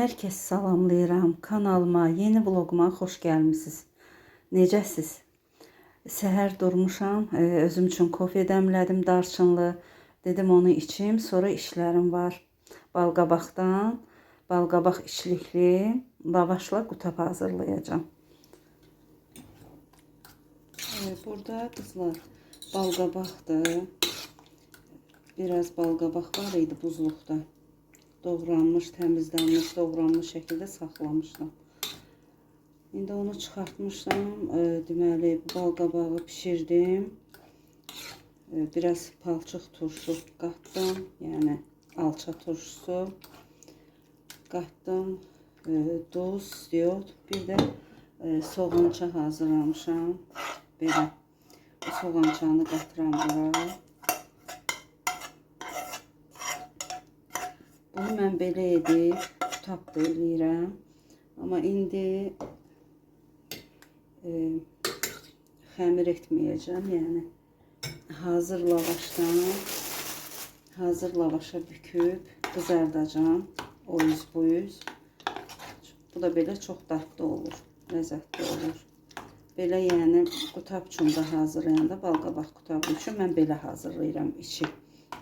Hər kəs salamlayıram. Kanalıma, yeni vloguma xoş gəlmisiniz. Necəsiz? Səhər durmuşam, özüm üçün kofe dəmlədim darçınlı. Dedim onu içim, sonra işlərim var. Balqabaqdan, balqabaq içlikli lavaşla qutab hazırlayacağım. Burada qızlar balqabaqdır. Biraz balqabaq var idi buzluqda. Doğranmış, təmizlənmiş, doğranmış şəkildə saxlamışdım. İndi onu çıxartmışdım. Deməli, balqabağı pişirdim. Biraz palçıq turşu qatdım. Yəni, alça turşusu qatdım. Duz, yod. Bir də soğança hazırlamışam. Belə. Bu soğançanı qatıram bura. Bunu mən belə edib, qutab da eləyirəm. Amma indi xəmir etməyəcəm. Yəni, hazır lavaşa büküb qızardacağım. O yüz bu yüz. Bu da belə çox dadlı olur, ləzzətli olur. Belə yəni qutab üçün də hazırlayanda, balqabaq qutabı üçün mən belə hazırlayıram içi.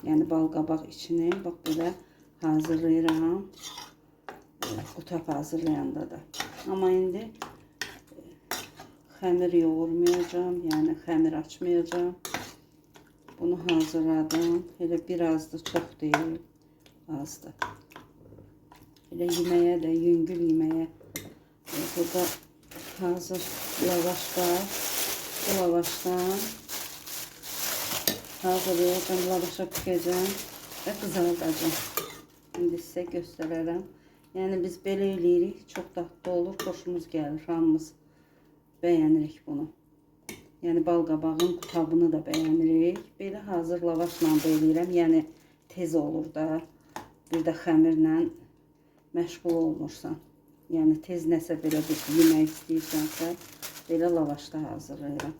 Yəni balqabaq içini bax belə hazırlayıram. Qutab hazırlayanda da. Amma indi xəmir yoğurmayacağım. Yəni xəmir açmayacağım. Bunu hazırladım. Elə birazdır, çox deyil. Azdır. Elə yeməyə də, yüngül yeməyə. Burada hazır lavaş var. Bu lavaşdan hazırlayacağım. Lavaşa bükəcəm və qızardacağım. İndi sizə göstərərəm. Yəni biz belə eləyirik, çox dadlı olur, xoşumuz gəlir, hamımız bəyənirik bunu. Yəni balqabağın qutabını da bəyənirik. Belə hazır lavaşla da eləyirəm, yəni tez olur da. Bir də xəmirlə məşğul olmursan. Yəni tez nəsə belə bir yemək istəyirsənsə, belə lavaşda hazırlayıram.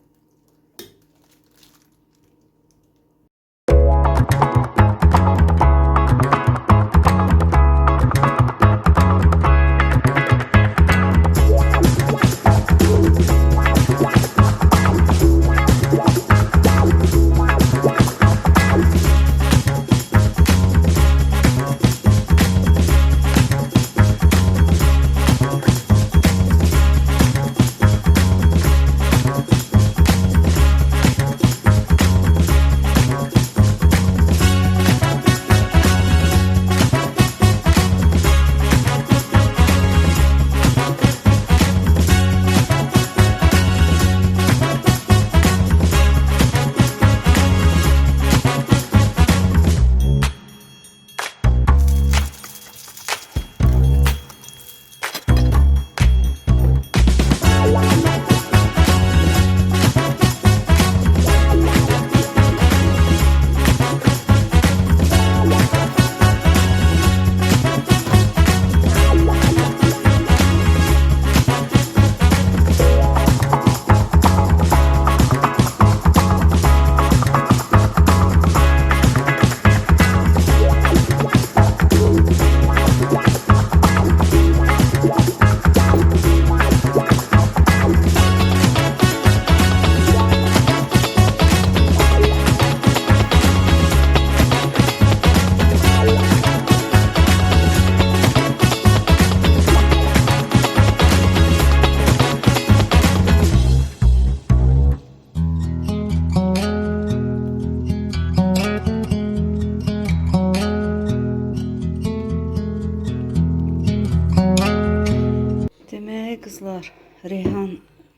Qızlar, reyhan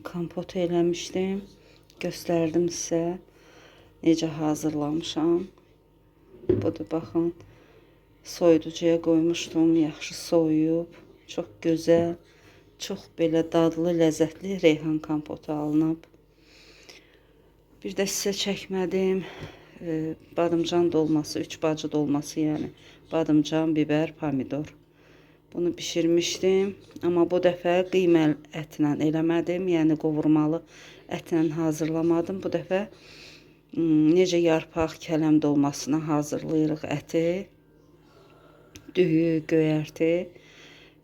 kompotu eləmişdim. Göstərdim sizə. Necə hazırlamışam. Budur, baxın. Soyuducuya qoymuşdum. Yaxşı soyuyub. Çox gözəl. Çox belə dadlı, ləzzətli reyhan kompotu alınıb. Bir də sizə çəkmədim. Badımcan dolması, 3 bacı dolması yəni. Badımcan, biber, pomidor. Bunu bişirmişdim. Amma bu dəfə qiyməl ətlə eləmədim. Yəni qovurmalı ətlə hazırlamadım. Bu dəfə necə yarpaq, kələm dolmasına hazırlayırıq əti. Düyü, göyərti.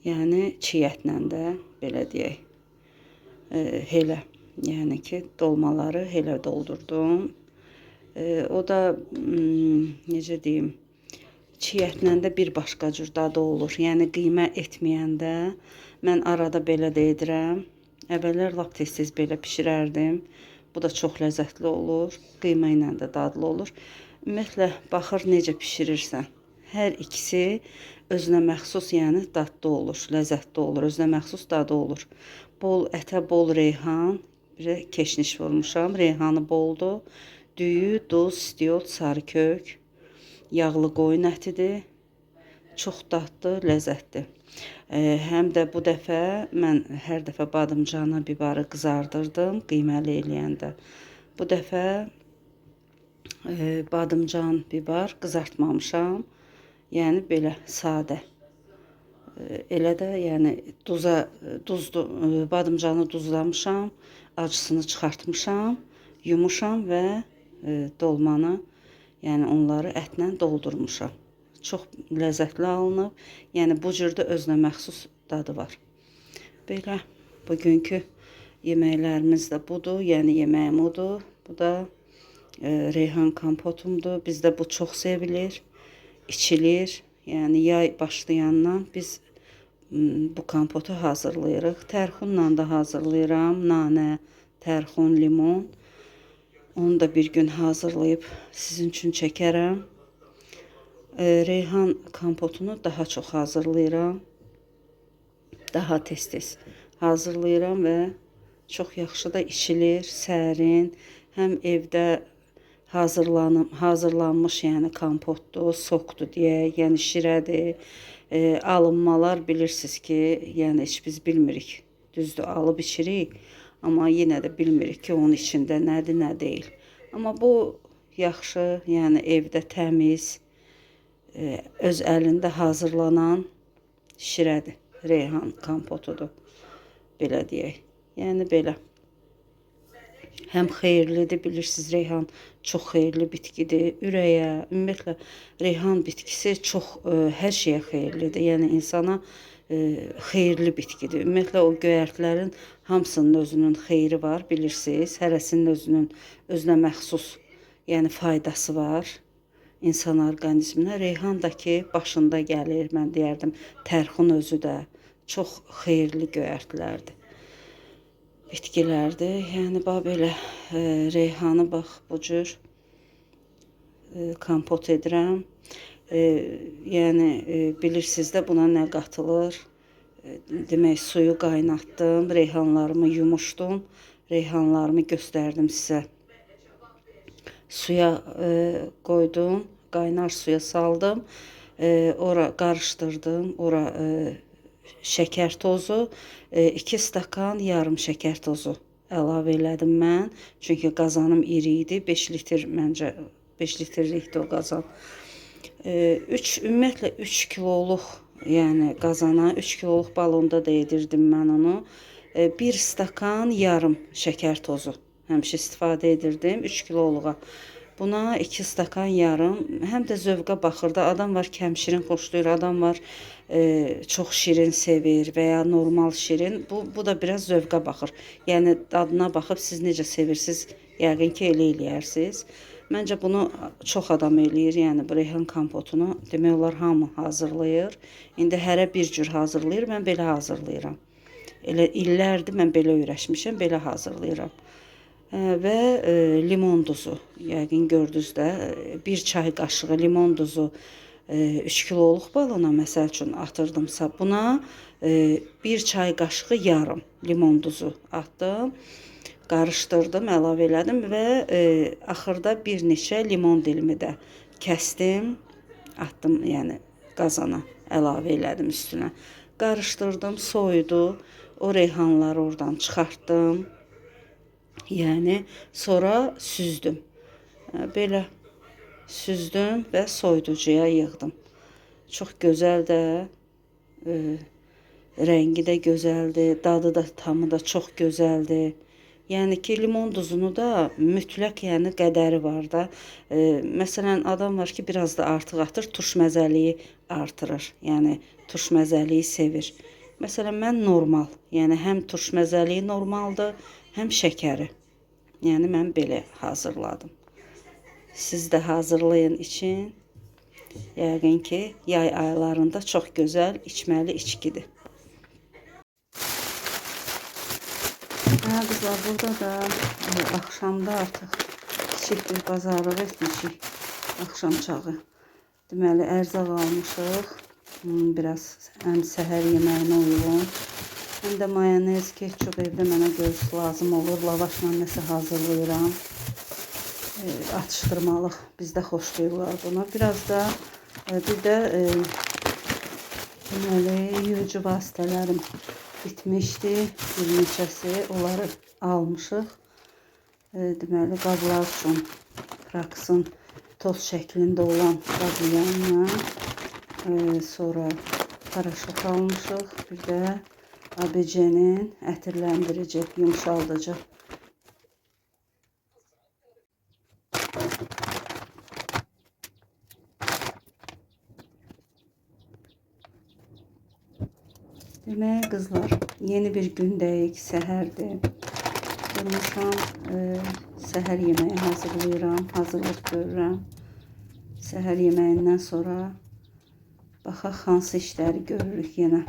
Yəni çiğ ətlə də belə deyək. Elə, yəni ki, dolmaları elə doldurdum. O da necə deyim, çiğ ətlə də bir başqa cür dadı olur. Yəni qiymə etməyəndə mən arada belə də edirəm. Əvvəllər lap tez-tez belə bişirərdim. Bu da çox ləzzətli olur. Qıyma ilə də dadlı olur. Ümumiyyətlə baxır necə bişirirsən. Hər ikisi özünə məxsus, yəni dadlı olur, ləzzətli olur, özünə məxsus dadı olur. Bol ətə bol reyhan, bir keşniş vurmuşam. Reyhanı boldur. Düyü, duz, istiot, sarı kök, yağlı qoyun ətidir. Çox dadlı, ləzzətli. Həm də bu dəfə mən hər dəfə badımcanı, bibarı qızardırdım qiyməli eləyəndə. Bu dəfə badımcan, bibar qızartmamışam. Yəni belə sadə. Elə də yəni badımcanı duzlamışam, acısını çıxartmışam, yumuşam və dolmanı, yəni onları ətlə doldurmuşam. Çox ləzzətli alınıb. Yəni bu cürdə özünə məxsus dadı var. Belə bugünkü yeməklərimiz də budur. Yəni yeməyim odur. Bu da reyhan kompotumdur. Bizdə bu çox sevilir, içilir. Yəni yay başlayandan biz bu kompotu hazırlayırıq. Tərxunla da hazırlayıram. Nanə, tərxun, limon. Onu da bir gün hazırlayıb sizin üçün çəkərəm. Reyhan kompotunu daha çox hazırlayıram. Daha tez-tez hazırlayıram və çox yaxşı da içilir, sərin. Həm evdə hazırlanmış, yəni kompotdur, sokdur deyək, yəni şirədir. Alınmalar bilirsiniz ki, yəni heç biz bilmirik. Düzdür, alıb içirik, amma yenə də bilmirik ki, onun içində nədir, nə deyil. Amma bu yaxşı, yəni evdə təmiz, öz əlində hazırlanan şirədir, reyhan kompotudur, belə deyək. Yəni belə. Həm xeyirlidir, bilirsiniz, reyhan çox xeyirli bitkidir. Ürəyə, ümumiyyətlə, reyhan bitkisi çox hər şeyə xeyirlidir. Yəni insana xeyirli bitkidir. Ümumiyyətlə, o göyərtlərin hamısının özünün xeyri var, bilirsiniz. Hərəsinin özünə məxsus, yəni faydası var insan orqanizminə. Reyhan da ki, başında gəlir, mən deyərdim, tərxun özü də çox xeyirli göyərtlərdir, bitkilərdir. Yəni, belə reyhanı bax, bu cür kompot edirəm. Yəni, bilirsiniz də buna nə qatılır. Demək, suyu qaynatdım, reyhanlarımı yumuşdum, reyhanlarımı göstərdim sizə. Suya qoydum, qaynar suya saldım, ora qarışdırdım, ora şəkər tozu, 2 stakan yarım şəkər tozu əlavə elədim mən. Çünki qazanım iri idi, 5 litr məncə, 5 litrlikdir o qazan. Ümumiyyətlə 3 kiloluq, yəni qazana, 3 kiloluq balonda da edirdim mən onu. 1 stakan yarım şəkər tozu həmişə istifadə edirdim 3 kiloluğa. Buna 2 stakan yarım, həm də zövqə baxır da. Adam var kəmşirin xoşlayır, adam var çox şirin sevir və ya normal şirin. Bu da biraz zövqə baxır. Yəni dadına baxıb siz necə sevirsiniz, yəqin ki, elə eləyərsiniz. Məncə bunu çox adam eləyir, yəni bu reyhan kompotunu demək olar hamı hazırlayır. İndi hərə bir cür hazırlayır, mən belə hazırlayıram. Elə illərdir mən belə öyrəşmişəm, belə hazırlayıram. Və limon duzu, yəqin gördünüz də, 1 çay qaşığı limon duzu 3 kiloluq balona məsəl üçün atırdımsa, buna 1 çay qaşığı yarım limon duzu atdım, qarışdırdım, əlavə elədim və axırda bir neçə limon dilimi də kəsdim, atdım, yəni qazana əlavə elədim üstünə. Qarışdırdım, soyudu, o reyhanları oradan çıxartdım. Yəni, sonra süzdüm. Belə süzdüm və soyuducuya yığdım. Çox gözəl də, rəngi də gözəldir, dadı da, tamı da çox gözəldir. Yəni ki, limon duzunu da mütləq yəni qədəri var da. Məsələn, adam var ki, biraz da artıq atır, turş məzəliyi artırır. Yəni turş məzəliyi sevir. Məsələn, mən normal, yəni həm turş məzəliyi normaldır, həm şəkəri. Yəni mən belə hazırladım. Siz də hazırlayın için. Yəqin ki, yay aylarında çox gözəl içməli içkidir. Hə qızlar, burada da axşamda artıq kiçik bir bazarlıq etmişik. Axşam çağı. Deməli, ərzaq almışıq. Biraz həm səhər yeməyinə uyğun, həm də mayonez, ketçup evdə mənə göz lazım olur. Lavaşla nəsə hazırlayıram. Atışdırmalıq. Bizdə xoşlayırlar bunu. Biraz da bir də deməli, yuyucu vasitələrim bitmişdi. Bir neçəsi, onları almışıq. Deməli, qablar üçün Prax'ın toz şəklində olan qablayanla sonra paraşok almışıq. Bir də ABC-nin ətirləndirici, yumşaldıcı. Demək qızlar, yeni bir gündəyik, səhərdir. Durmuşam, səhər yeməyi hazırlayıram, hazırlıq görürəm. Səhər yeməyindən sonra baxaq hansı işləri görürük yenə.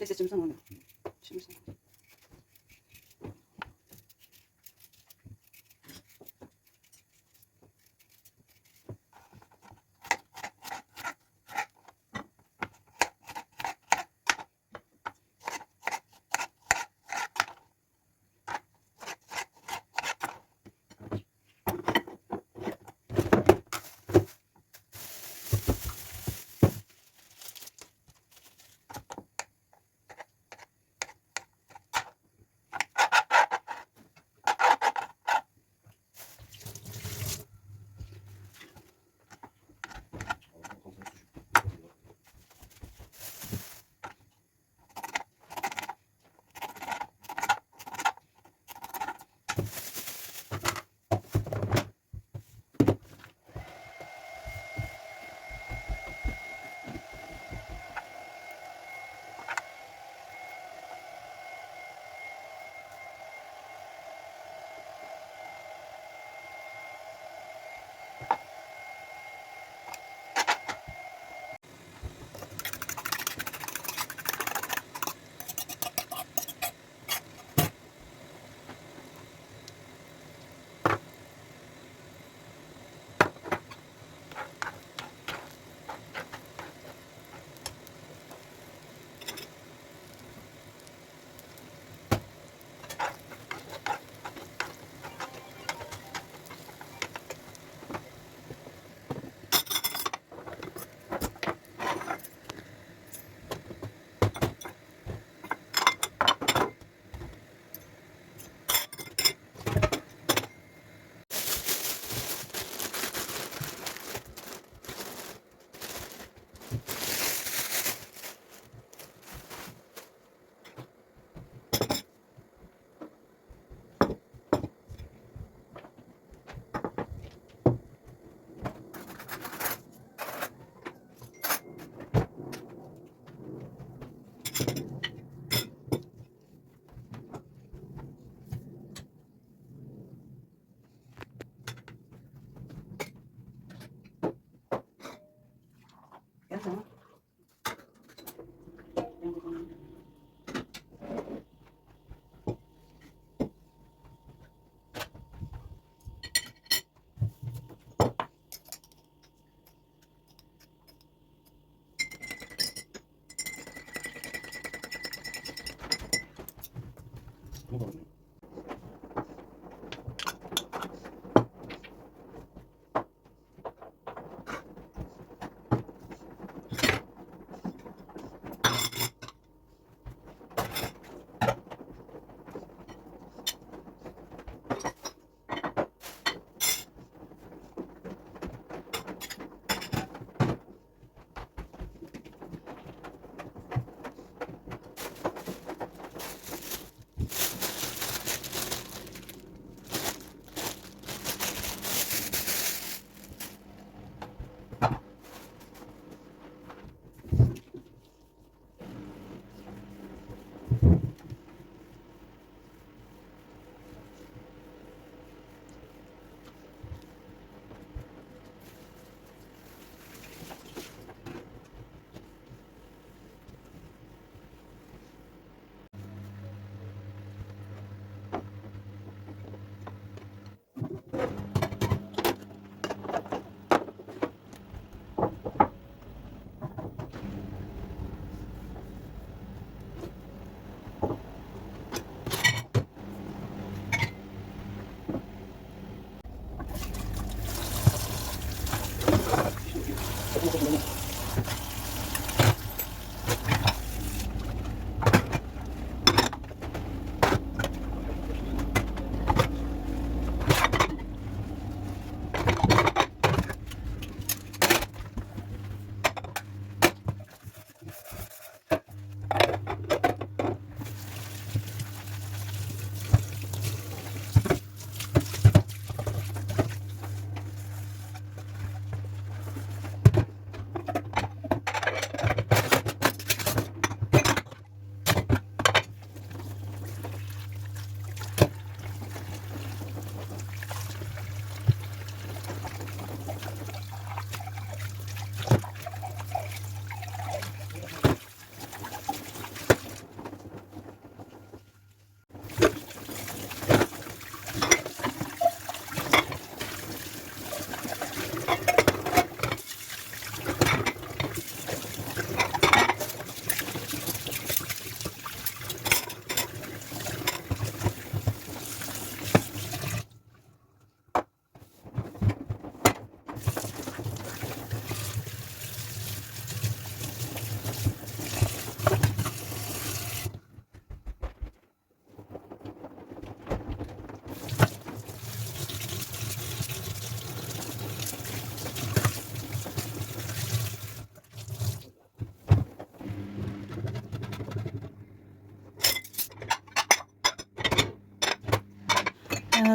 Seçimizden oluyor. Şimdi sen.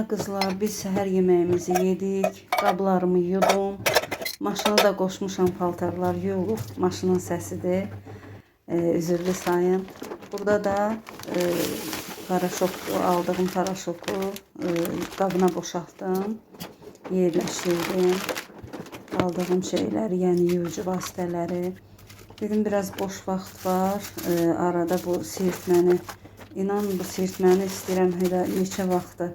Qızlar, biz səhər yeməyimizi yedik. Qablarımı yudum. Maşını da qoşmuşam, paltarlar yuyulub. Maşının səsidir. Üzürlü sayın. Burada da paraşok, aldığım paraşoku qabına boşaltdım. Yerləşdirdim. Aldığım şeyləri, yəni yuyucu vasitələri. Dedim, biraz boş vaxt var. Arada bu sirtməni, inan bu sirtməni istəyirəm hələ neçə vaxtdır.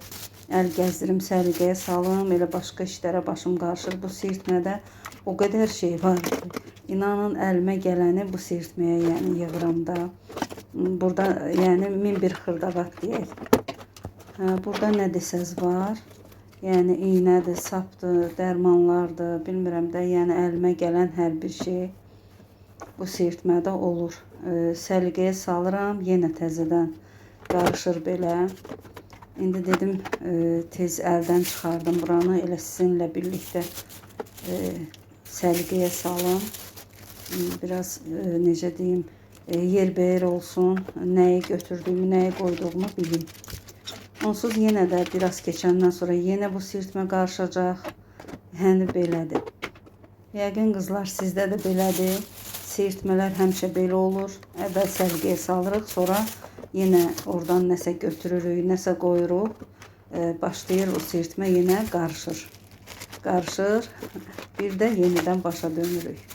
Əl gəzdirim, səliqəyə salım, elə başqa işlərə başım qarışır. Bu sirtmədə o qədər şey var ki, inanın əlimə gələni bu sirtməyə yəni yığıram da. Burada yəni min bir xırdavat deyək. Burada nə desəz var. Yəni iynədir, sapdır, dərmanlardır, bilmirəm də, yəni əlimə gələn hər bir şey bu sirtmədə olur. Səliqəyə salıram, yenə təzədən qarışır belə. İndi dedim, tez əldən çıxardım buranı, elə sizinlə birlikdə səliqəyə salım. Biraz, necə deyim, yerbəyər olsun, nəyi götürdüyümü, nəyi qoyduğumu bilim. Onsuz yenə də biraz keçəndən sonra yenə bu sirtmə qarışacaq. Yəni belədir. Yəqin qızlar, sizdə də belədir. Sirtmələr həmişə belə olur. Əvvəl səliqəyə salırıq, sonra yenə oradan nəsə götürürük, nəsə qoyuruq. Başlayır o sirtmə yenə qarışır. Qarışır. Bir də yenidən başa dönürük.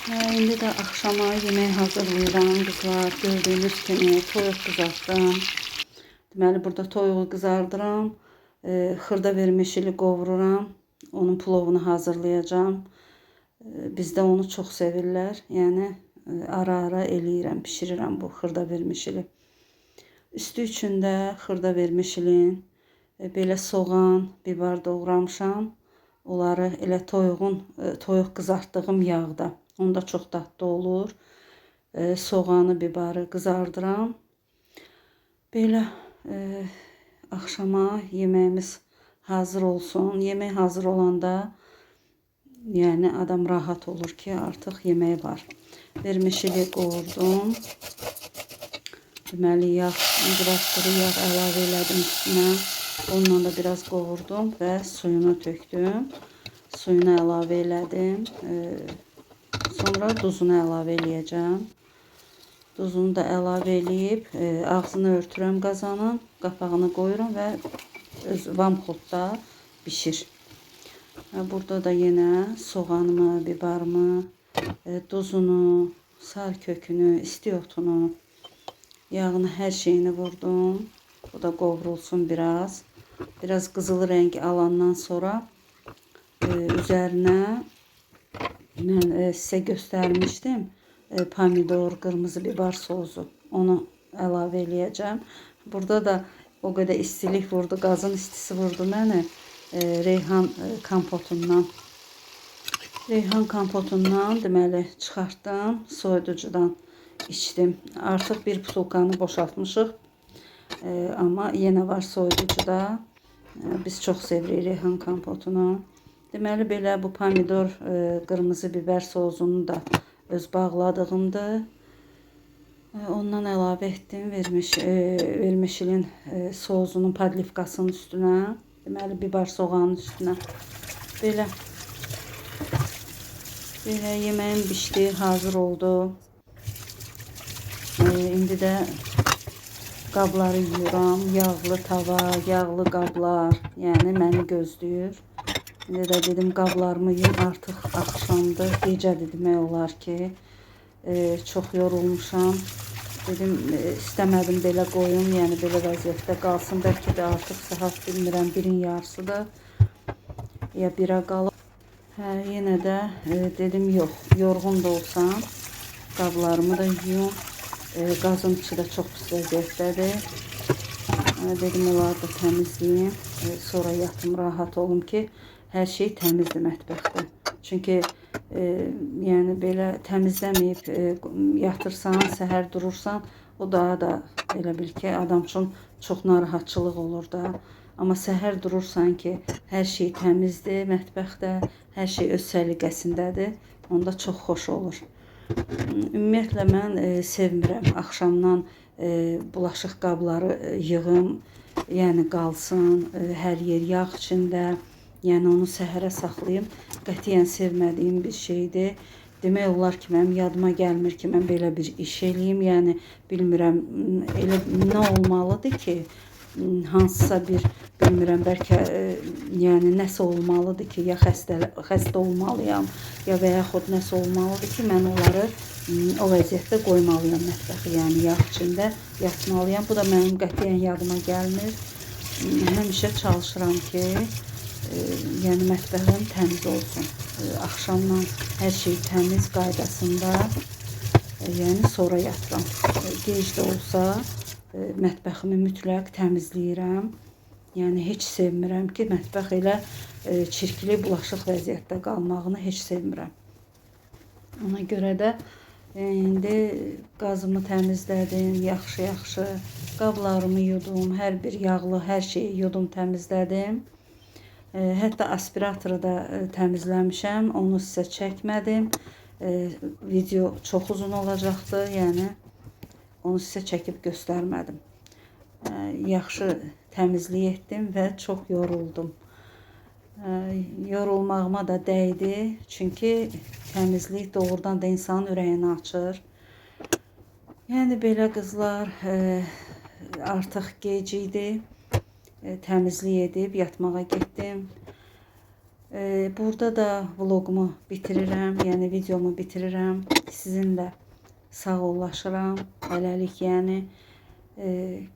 İndi də axşama yemək hazırlayıram qızlar. Gördüyünüz kimi toyuq qızartdım. Deməli burada toyuğu qızardıram. Xırda vermişili qovururam. Onun plovunu hazırlayacağım. Bizdə onu çox sevirlər. Yəni ara-ara eləyirəm, bişirirəm bu xırda vermişili. Üstü üçün də xırda vermişilin belə soğan, biber doğramışam. Onları elə toyuq qızartdığım yağda. Onda çox dadlı olur. Soğanı, biberi qızardıram. Belə axşama yeməyimiz hazır olsun. Yemək hazır olanda yəni adam rahat olur ki, artıq yemək var. Vermişili qovurdum. Deməli yağ, biraz quru yağ əlavə elədim üstünə. Onunla da biraz qovurdum və suyunu tökdüm. Suyunu əlavə elədim. Sonra duzunu əlavə eləyəcəm. Duzunu da əlavə eləyib ağzını örtürəm qazanın, qapağını qoyuram və öz vamxodda bişir. Burada da yenə soğanımı, biberimi, duzunu, sar kökünü, istiotunu, yağını, hər şeyini vurdum. Bu da qovrulsun biraz. Biraz qızılı rəng alandan sonra üzərinə mən sizə göstərmişdim. Pomidor, qırmızı biber sosu. Onu əlavə eləyəcəm. Burada da o qədər istilik vurdu, qazın istisi vurdu məni. Reyhan kompotundan. Reyhan kompotundan deməli çıxartdım. Soyuducudan içdim. Artıq bir butulkanı boşaltmışıq. Amma yenə var soyuducuda. Biz çox sevirik reyhan kompotunu. Deməli belə bu pomidor, qırmızı biber sosunu da öz bağladığımdır. Ondan əlavə etdim vermişilin sosunun padlivkasının üstünə. Deməli biber soğanın üstünə. Belə yeməyim bişdi, hazır oldu. İndi də qabları yuyuram. Yağlı tava, yağlı qablar, yəni məni gözləyir. İndi də dedim qablarımı yuyum, artıq axşamdır, gecədir demək olar ki. Çox yorulmuşam. Dedim istəmədim belə qoyum, yəni belə vəziyyətdə qalsın. Bəlkə də artıq saat bilmirəm, 1-in yarısıdır. Ya 1-ə qalıb. Yenə də dedim yox, yorğun da olsam qablarımı da yuyum. Qazın içi də çox pis vəziyyətdədir. Dedim onları da təmizləyim. Sonra yatım, rahat olum ki, hər şey təmizdir mətbəxdə. Çünki yəni belə təmizləməyib yatırsan, səhər durursan, o daha da elə bil ki, adam üçün çox narahatçılıq olur da. Amma səhər durursan ki, hər şey təmizdir mətbəxdə, hər şey öz səliqəsindədir, onda çox xoş olur. Ümumiyyətlə mən sevmirəm axşamdan bulaşıq qabları yığım, yəni qalsın, hər yer yağ içində, yəni onu səhərə saxlayım. Qətiyyən sevmədiyim bir şeydir. Demək olar ki, mənim yadıma gəlmir ki, mən belə bir iş eləyim. Yəni bilmirəm, elə nə olmalıdır ki, hansısa bir, bilmirəm, bəlkə yəni nəsə olmalıdır ki, ya xəstə olmalıyam, ya və yaxud nəsə olmalıdır ki, mən onları o vəziyyətdə qoymalıyam mətbəxi, yəni yağ içində yatmalıyam. Bu da mənim qətiyyən yadıma gəlmir. Həmişə çalışıram ki, yəni mətbəxim təmiz olsun. Axşamdan hər şey təmiz qaydasında, yəni sonra yatıram. Gec də olsa mətbəximi mütləq təmizləyirəm. Yəni heç sevmirəm ki, mətbəx elə çirkli bulaşıq vəziyyətdə qalmağını heç sevmirəm. Ona görə də indi qazımı təmizlədim, yaxşı-yaxşı qablarımı yudum, hər bir yağlı hər şeyi yudum, təmizlədim. Hətta aspiratoru da təmizləmişəm, onu sizə çəkmədim. Video çox uzun olacaqdı, yəni onu sizə çəkib göstərmədim. Yaxşı təmizlik etdim və çox yoruldum. Yorulmağıma da dəydi, çünki təmizlik doğrudan da insanın ürəyini açır. Yəni belə qızlar, artıq gec idi. Təmizlik edib yatmağa getdim. Burada da vlogumu bitirirəm, yəni videomu bitirirəm. Sizinlə sağollaşıram. Hələlik, yəni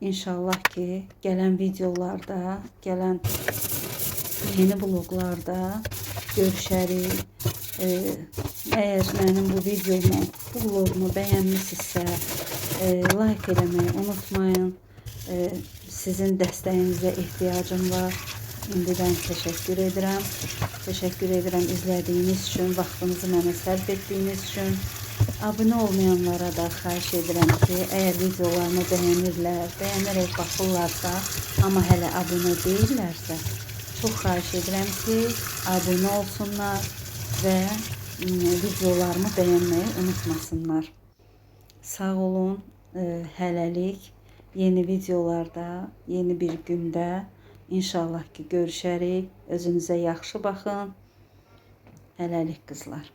inşallah ki, gələn videolarda, gələn yeni vloglarda görüşərik. Əgər mənim bu videomu, bu vlogumu bəyənmisinizsə, like eləməyi unutmayın. Sizin dəstəyinizə ehtiyacım var. İndidən təşəkkür edirəm. Təşəkkür edirəm izlədiyiniz üçün, vaxtınızı mənə sərf etdiyiniz üçün. Abunə olmayanlara da xahiş edirəm ki, əgər videolarımı bəyənərək baxırlarsa, amma hələ abunə deyillərsə, çox xahiş edirəm ki, abunə olsunlar və videolarımı bəyənməyi unutmasınlar. Sağ olun, hələlik yeni videolarda, yeni bir gündə İnşallah ki görüşərik. Özünüzə yaxşı baxın. Hələlik qızlar.